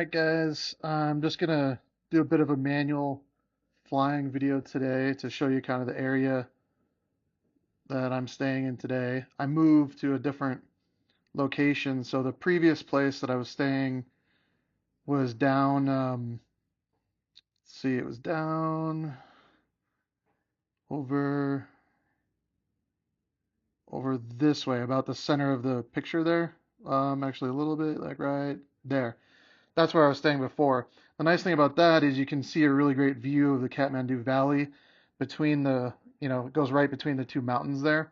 Alright guys, I'm just gonna do a bit of a manual flying video today to show you kind of the area that I'm staying in today. I moved to a different location, so the previous place that I was staying was down, let's see, it was down over over this way, about the center of the picture there. Actually a little bit like right there. That's where I was staying before. The nice thing about that is you can see a really great view of the Kathmandu Valley between it goes right between the two mountains there.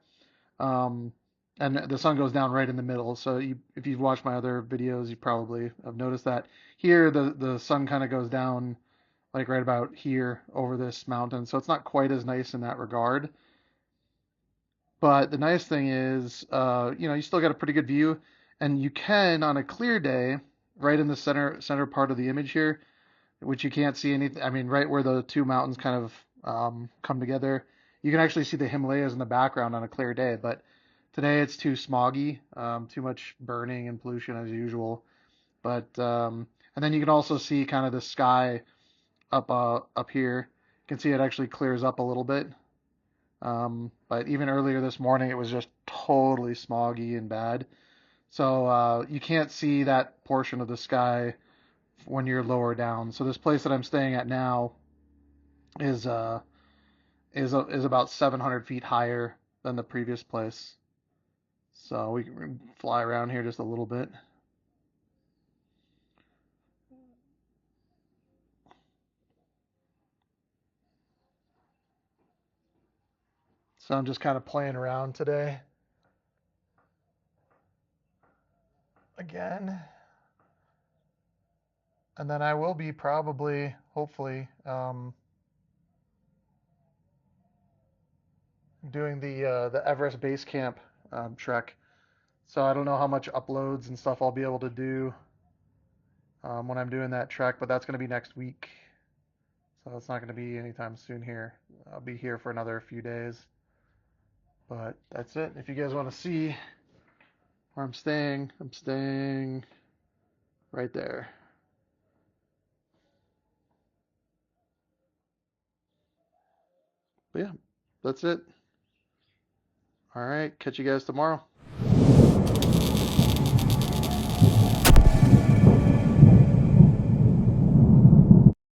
Um, and the sun goes down right in the middle. So if you've watched my other videos, you probably have noticed that. Here, the sun kind of goes down like right about here over this mountain. So it's not quite as nice in that regard. But the nice thing is, you still got a pretty good view, and you can on a clear day, right in the center part of the image here, which you can't see anything. I mean, right where the two mountains kind of come together, you can actually see the Himalayas in the background on a clear day. But today it's too smoggy, too much burning and pollution as usual. But and then you can also see kind of the sky up here. You can see it actually clears up a little bit. But even earlier this morning, it was just totally smoggy and bad. So you can't see that portion of the sky when you're lower down. So this place that I'm staying at now is is about 700 feet higher than the previous place. So we can fly around here just a little bit. So I'm just kind of playing around today again. And then I will be probably, hopefully, doing the Everest Base Camp trek. So I don't know how much uploads and stuff I'll be able to do when I'm doing that trek, but that's going to be next week. So it's not going to be anytime soon here. I'll be here for another few days. But that's it. If you guys want to see where I'm staying right there. But yeah, that's it. All right, catch you guys tomorrow.